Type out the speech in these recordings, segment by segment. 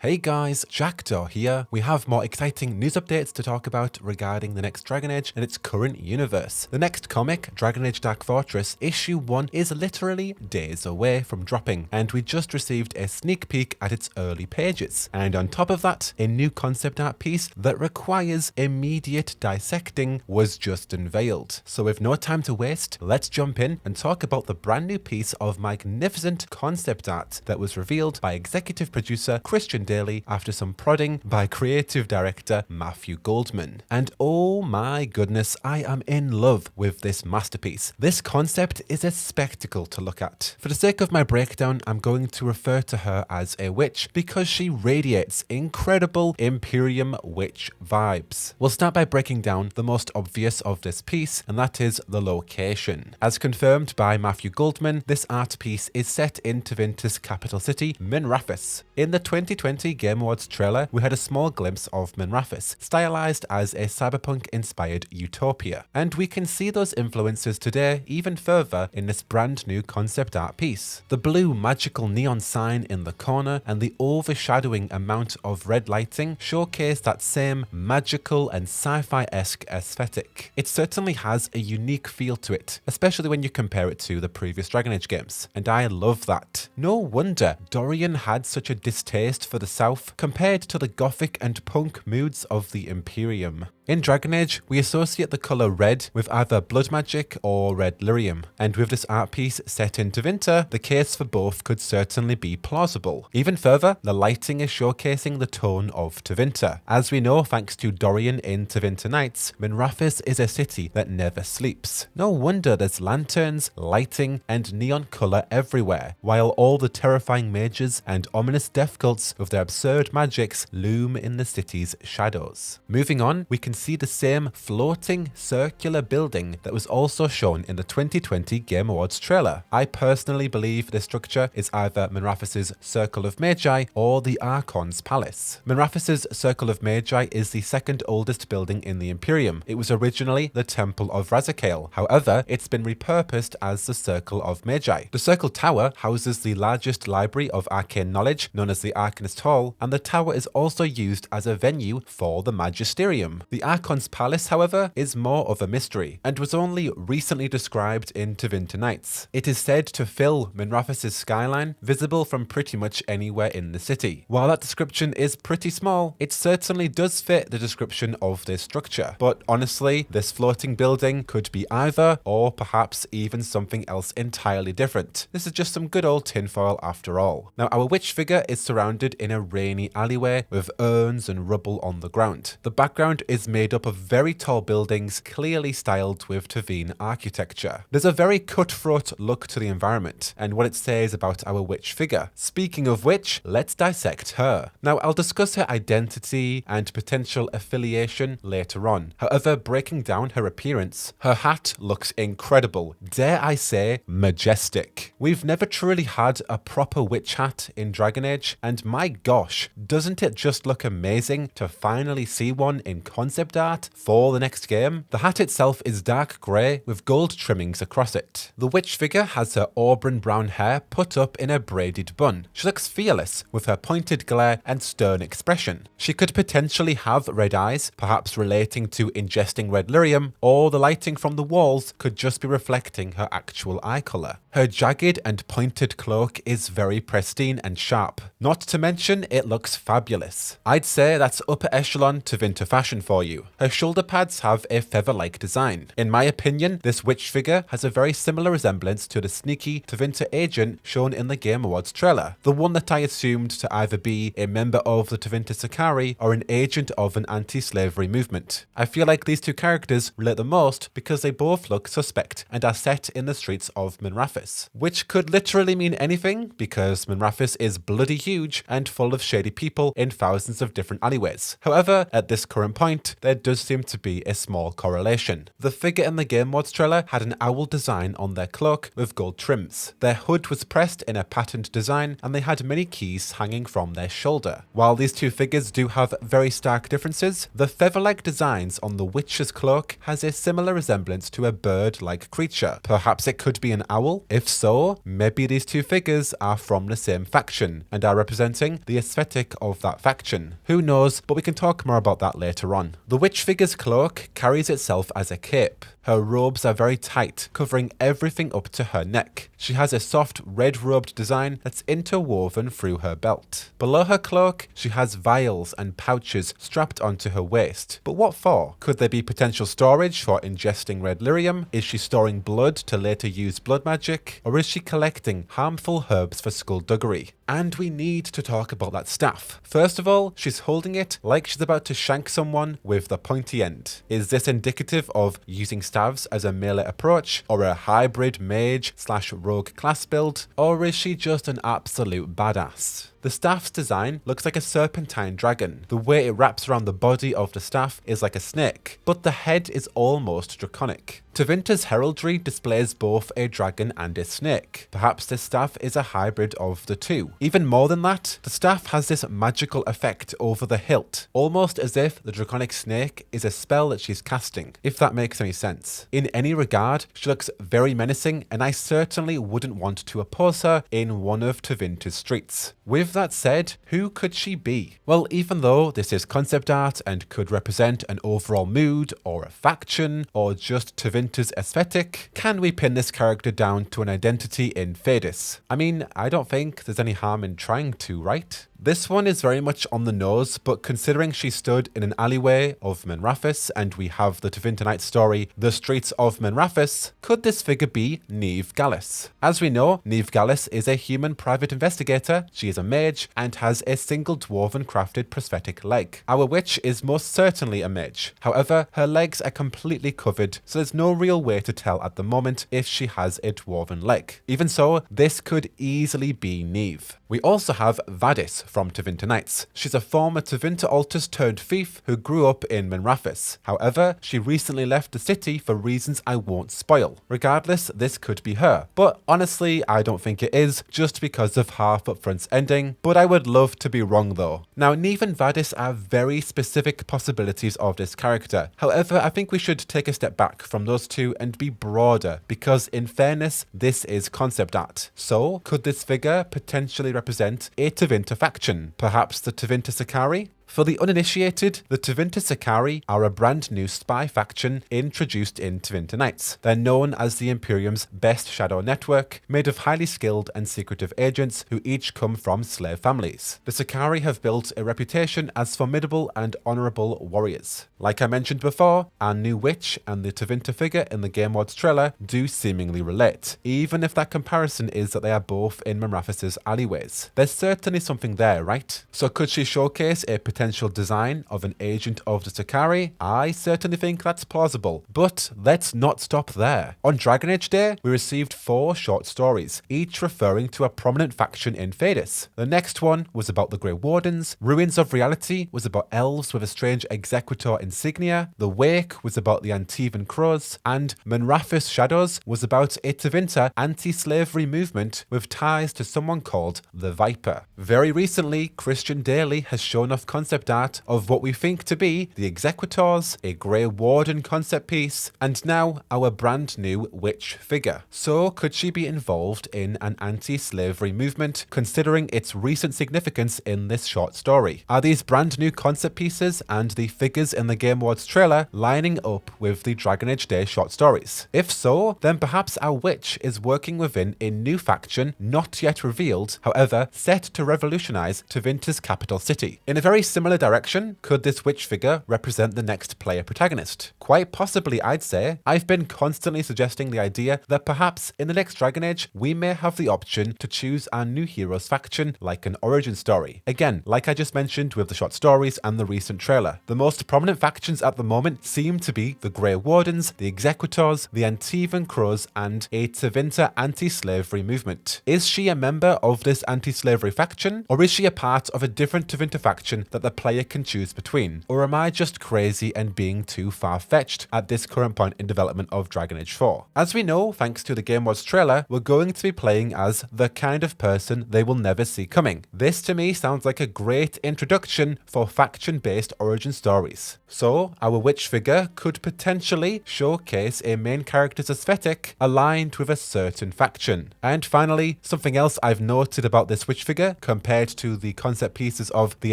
Hey guys, Jackdaw here. We have more exciting news updates to talk about regarding the next Dragon Age and its current universe. The next comic, Dragon Age Dark Fortress, issue 1 is literally days away from dropping, and we just received a sneak peek at its early pages. And on top of that, a new concept art piece that requires immediate dissecting was just unveiled. So with no time to waste, let's jump in and talk about the brand new piece of magnificent concept art that was revealed by executive producer Christian Daly after some prodding by creative director Matthew Goldman. And oh my goodness, I am in love with this masterpiece. This concept is a spectacle to look at. For the sake of my breakdown, I'm going to refer to her as a witch because she radiates incredible Imperium witch vibes. We'll start by breaking down the most obvious of this piece, and that is the location. As confirmed by Matthew Goldman, this art piece is set in Tevinter's capital city, Minrathous. In the 2020 Game Awards trailer, we had a small glimpse of Minrathous, stylized as a cyberpunk-inspired utopia. And we can see those influences today even further in this brand new concept art piece. The blue magical neon sign in the corner and the overshadowing amount of red lighting showcase that same magical and sci-fi-esque aesthetic. It certainly has a unique feel to it, especially when you compare it to the previous Dragon Age games, and I love that. No wonder Dorian had such a distaste for the South compared to the gothic and punk moods of the Imperium. In Dragon Age, we associate the colour red with either blood magic or red lyrium, and with this art piece set in Tevinter, the case for both could certainly be plausible. Even further, the lighting is showcasing the tone of Tevinter. As we know, thanks to Dorian in Tevinter Nights, Minrathous is a city that never sleeps. No wonder there's lanterns, lighting, and neon colour everywhere, while all the terrifying mages and ominous death cults with their absurd magics loom in the city's shadows. Moving on, we can see the same floating circular building that was also shown in the 2020 Game Awards trailer. I personally believe this structure is either Minrathous' Circle of Magi or the Archon's Palace. Minrathous' Circle of Magi is the second oldest building in the Imperium. It was originally the Temple of Razakael. However, it's been repurposed as the Circle of Magi. The Circle Tower houses the largest library of arcane knowledge, known as the Arcanist Hall, and the tower is also used as a venue for the Magisterium. The Archon's Palace, however, is more of a mystery, and was only recently described in Tevinter Nights. It is said to fill Minrathous' skyline, visible from pretty much anywhere in the city. While that description is pretty small, it certainly does fit the description of this structure. But honestly, this floating building could be either, or perhaps even something else entirely different. This is just some good old tinfoil after all. Now, our witch figure is surrounded in a rainy alleyway with urns and rubble on the ground. The background is made up of very tall buildings clearly styled with Tevinter architecture. There's a very cutthroat look to the environment and what it says about our witch figure. Speaking of which, let's dissect her. Now, I'll discuss her identity and potential affiliation later on. However, breaking down her appearance, her hat looks incredible. Dare I say, majestic. We've never truly had a proper witch hat in Dragon Age, and my gosh, doesn't it just look amazing to finally see one in concept art for the next game? The hat itself is dark grey with gold trimmings across it. The witch figure has her auburn brown hair put up in a braided bun. She looks fearless with her pointed glare and stern expression. She could potentially have red eyes, perhaps relating to ingesting red lyrium, or the lighting from the walls could just be reflecting her actual eye colour. Her jagged and pointed cloak is very pristine and sharp. Not to mention, it looks fabulous. I'd say that's upper echelon Tevinter fashion for you. Her shoulder pads have a feather-like design. In my opinion, this witch figure has a very similar resemblance to the sneaky Tevinter agent shown in the Game Awards trailer, the one that I assumed to either be a member of the Tevinter Sicarii or an agent of an anti-slavery movement. I feel like these two characters relate the most because they both look suspect and are set in the streets of Minrathous, which could literally mean anything because Minrathous is bloody huge and full of shady people in thousands of different alleyways. However, at this current point, there does seem to be a small correlation. The figure in the Game Awards trailer had an owl design on their cloak with gold trims. Their hood was pressed in a patterned design and they had many keys hanging from their shoulder. While these two figures do have very stark differences, the feather-like designs on the witch's cloak has a similar resemblance to a bird-like creature. Perhaps it could be an owl? If so, maybe these two figures are from the same faction and are representing the aesthetic of that faction. Who knows, but we can talk more about that later on. The witch figure's cloak carries itself as a cape. Her robes are very tight, covering everything up to her neck. She has a soft red-robed design that's interwoven through her belt. Below her cloak, she has vials and pouches strapped onto her waist. But what for? Could there be potential storage for ingesting red lyrium? Is she storing blood to later use blood magic? Or is she collecting harmful herbs for skullduggery? And we need to talk about that staff. First of all, she's holding it like she's about to shank someone with the pointy end. Is this indicative of using staves as a melee approach, or a hybrid mage/rogue class build, or is she just an absolute badass? The staff's design looks like a serpentine dragon. The way it wraps around the body of the staff is like a snake, but the head is almost draconic. Tevinter's heraldry displays both a dragon and a snake. Perhaps this staff is a hybrid of the two. Even more than that, the staff has this magical effect over the hilt, almost as if the draconic snake is a spell that she's casting, if that makes any sense. In any regard, she looks very menacing, and I certainly wouldn't want to oppose her in one of Tevinter's streets. With that said, who could she be? Well, even though this is concept art and could represent an overall mood, or a faction, or just Tevinter's aesthetic, can we pin this character down to an identity in Thedas? I mean, I don't think there's any harm in trying to, right? This one is very much on the nose, but considering she stood in an alleyway of Minrathous and we have the Tevinter Night story, The Streets of Minrathous, could this figure be Niamh Gallis? As we know, Niamh Gallis is a human private investigator, she is a mage, and has a single dwarven crafted prosthetic leg. Our witch is most certainly a mage. However, her legs are completely covered, so there's no real way to tell at the moment if she has a dwarven leg. Even so, this could easily be Niamh. We also have Vadis from Tevinter Nights. She's a former Tevinter altars turned thief who grew up in Minrathous. However, she recently left the city for reasons I won't spoil. Regardless, this could be her. But honestly, I don't think it is, just because of Half Upfront's ending, but I would love to be wrong though. Now, Niamh and Vadis are very specific possibilities of this character. However, I think we should take a step back from those two and be broader, because in fairness, this is concept art. So, could this figure potentially represent a Tevinter faction? Perhaps the Tevinter Sicarii? For the uninitiated, the Tevinter Sicarii are a brand new spy faction introduced in Tevinter Nights. They're known as the Imperium's best shadow network, made of highly skilled and secretive agents who each come from slave families. The Sicarii have built a reputation as formidable and honourable warriors. Like I mentioned before, our new witch and the Tevinter figure in the Game Awards trailer do seemingly relate, even if that comparison is that they are both in Minrathous' alleyways. There's certainly something there, right? So could she showcase a potential design of an agent of the Sicarii? I certainly think that's plausible, but let's not stop there. On Dragon Age Day, we received 4 short stories, each referring to a prominent faction in Thedas. The next one was about the Grey Wardens, Ruins of Reality was about elves with a strange executor insignia, The Wake was about the Antivan Crows, and Minrathous Shadows was about a Tevinter anti-slavery movement with ties to someone called the Viper. Very recently, Christian Daly has shown off concept art of what we think to be the Executors, a Grey Warden concept piece, and now our brand new witch figure. So could she be involved in an anti-slavery movement, considering its recent significance in this short story? Are these brand new concept pieces and the figures in the Game Awards trailer lining up with the Dragon Age Day short stories? If so, then perhaps our witch is working within a new faction not yet revealed, however set to revolutionize Tevinter's capital city. In a very similar direction, could this witch figure represent the next player protagonist? Quite possibly, I'd say. I've been constantly suggesting the idea that perhaps in the next Dragon Age, we may have the option to choose our new hero's faction like an origin story. Again, like I just mentioned with the short stories and the recent trailer, the most prominent factions at the moment seem to be the Grey Wardens, the Executors, the Antivan Crows, and a Tevinter anti-slavery movement. Is she a member of this anti-slavery faction, or is she a part of a different Tevinter faction that the the player can choose between? Or am I just crazy and being too far-fetched at this current point in development of Dragon Age 4? As we know, thanks to the Game Awards trailer, we're going to be playing as the kind of person they will never see coming. This to me sounds like a great introduction for faction-based origin stories. So, our witch figure could potentially showcase a main character's aesthetic aligned with a certain faction. And finally, something else I've noted about this witch figure compared to the concept pieces of the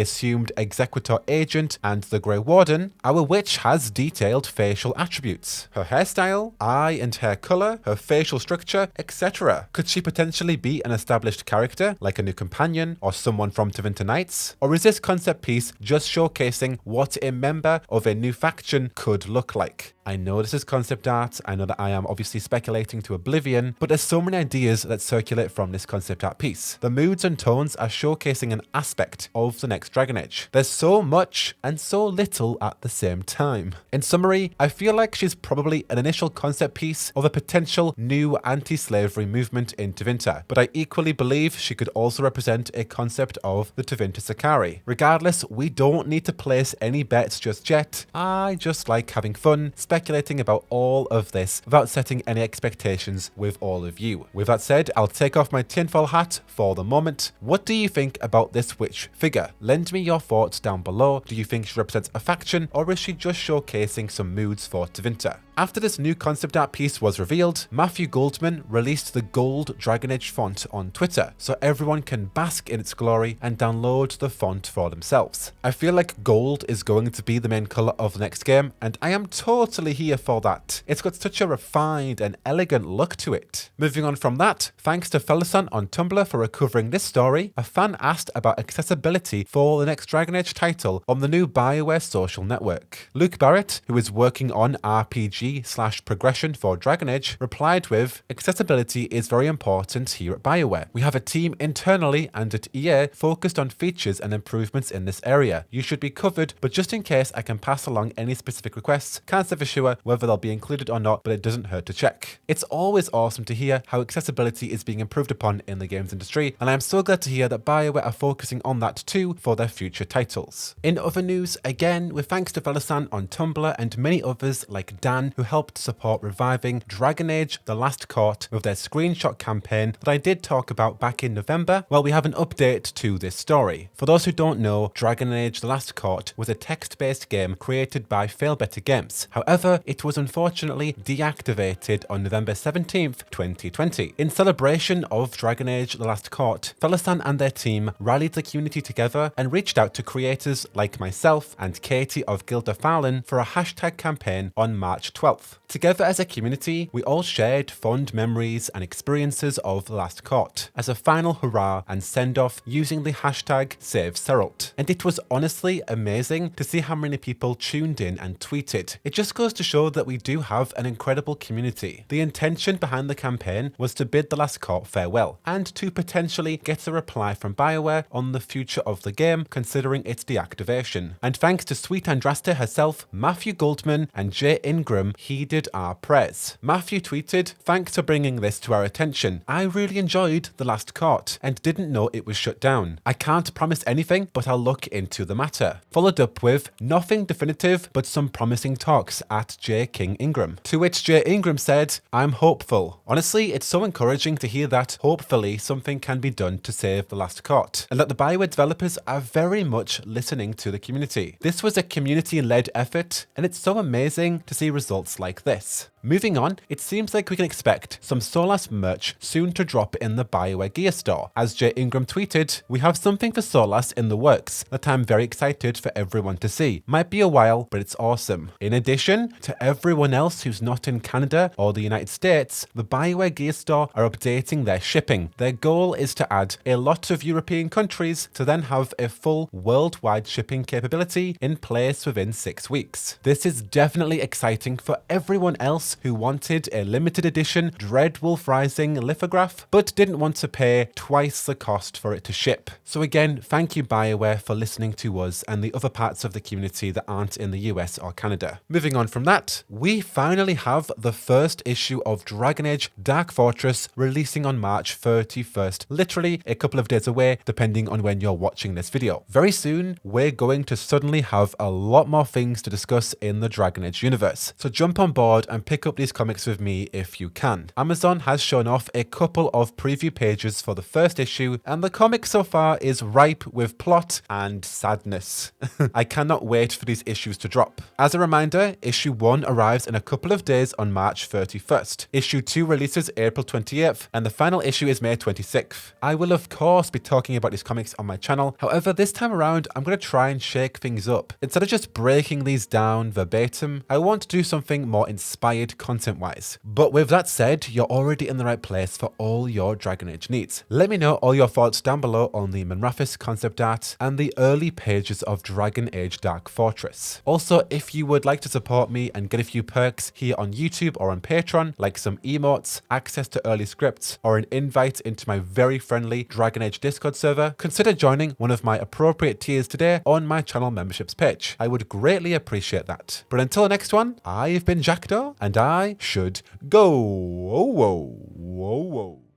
assumed Executor Agent and the Grey Warden, our witch has detailed facial attributes. Her hairstyle, eye and hair colour, her facial structure, etc. Could she potentially be an established character, like a new companion or someone from Tevinter Knights? Or is this concept piece just showcasing what a member of a new faction could look like? I know this is concept art, I know that I am obviously speculating to oblivion, but there's so many ideas that circulate from this concept art piece. The moods and tones are showcasing an aspect of the next Dragon Age. There's so much and so little at the same time. In summary, I feel like she's probably an initial concept piece of a potential new anti-slavery movement in Tevinter, but I equally believe she could also represent a concept of the Tevinter Sakari. Regardless, we don't need to place any bets just yet. I just like having fun, speculating about all of this without setting any expectations with all of you. With that said, I'll take off my tinfoil hat for the moment. What do you think about this witch figure? Lend me your thoughts down below. Do you think she represents a faction, or is she just showcasing some moods for Tevinter? After this new concept art piece was revealed, Matthew Goldman released the gold Dragon Age font on Twitter, so everyone can bask in its glory and download the font for themselves. I feel like gold is going to be the main colour of the next game, and I am totally here for that. It's got such a refined and elegant look to it. Moving on from that, thanks to Felasan on Tumblr for recovering this story, a fan asked about accessibility for the next Dragon Age title on the new BioWare social network. Luke Barrett, who is working on RPG/progression for Dragon Age, replied with, "Accessibility is very important here at BioWare. We have a team internally and at EA focused on features and improvements in this area. You should be covered, but just in case I can pass along any specific requests. Can't say for sure whether they'll be included or not, but it doesn't hurt to check." It's always awesome to hear how accessibility is being improved upon in the games industry, and I'm so glad to hear that BioWare are focusing on that too for their future titles. In other news, again, with thanks to Felasan on Tumblr and many others like Dan, who helped support reviving Dragon Age The Last Court with their screenshot campaign that I did talk about back in November, well, we have an update to this story. For those who don't know, Dragon Age The Last Court was a text-based game created by Failbetter Games. However, it was unfortunately deactivated on November 17th, 2020. In celebration of Dragon Age The Last Court, Felasan and their team rallied the community together and reached out to creators like myself and Katie of Guild of Fallon for a hashtag campaign on March 12th. Together as a community, we all shared fond memories and experiences of The Last Court as a final hurrah and send-off using the hashtag #SaveSeralt. And it was honestly amazing to see how many people tuned in and tweeted. It just goes to show that we do have an incredible community. The intention behind the campaign was to bid The Last Court farewell and to potentially get a reply from BioWare on the future of the game considering its deactivation. And thanks to Sweet Andraste herself, Matthew Goldman and Jay Ingram heeded our prayers. Matthew tweeted, "Thanks for bringing this to our attention. I really enjoyed The Last Court and didn't know it was shut down. I can't promise anything, but I'll look into the matter." Followed up with, "Nothing definitive, but some promising talks at J. King Ingram." To which J. Ingram said, "I'm hopeful." Honestly, it's so encouraging to hear that hopefully something can be done to save The Last Court, and that the BioWare developers are very much listening to the community. This was a community-led effort, and it's so amazing to see results like this. Moving on, it seems like we can expect some Solas merch soon to drop in the BioWare gear store. As Jay Ingram tweeted, "We have something for Solas in the works that I'm very excited for everyone to see. Might be a while, but it's awesome." In addition, to everyone else who's not in Canada or the United States, the BioWare gear store are updating their shipping. Their goal is to add a lot of European countries to then have a full worldwide shipping capability in place within 6 weeks. This is definitely exciting for everyone else who wanted a limited edition Dreadwolf Rising lithograph, but didn't want to pay twice the cost for it to ship. So again, thank you BioWare for listening to us and the other parts of the community that aren't in the US or Canada. Moving on from that, we finally have the first issue of Dragon Age Dark Fortress releasing on March 31st, literally a couple of days away depending on when you're watching this video. Very soon, we're going to suddenly have a lot more things to discuss in the Dragon Age universe. So jump on board and pick up these comics with me if you can. Amazon has shown off a couple of preview pages for the first issue, and the comic so far is ripe with plot and sadness. I cannot wait for these issues to drop. As a reminder, issue 1 arrives in a couple of days on March 31st. Issue 2 releases April 28th, and the final issue is May 26th. I will of course be talking about these comics on my channel. However, this time around, I'm going to try and shake things up. Instead of just breaking these down verbatim, I want to do something more inspired content-wise. But with that said, you're already in the right place for all your Dragon Age needs. Let me know all your thoughts down below on the Minrathous concept art and the early pages of Dragon Age Dark Fortress. Also, if you would like to support me and get a few perks here on YouTube or on Patreon, like some emotes, access to early scripts, or an invite into my very friendly Dragon Age Discord server, consider joining one of my appropriate tiers today on my channel memberships page. I would greatly appreciate that. But until the next one, I've been Jackdaw, and I should go. Whoa, whoa, whoa, whoa.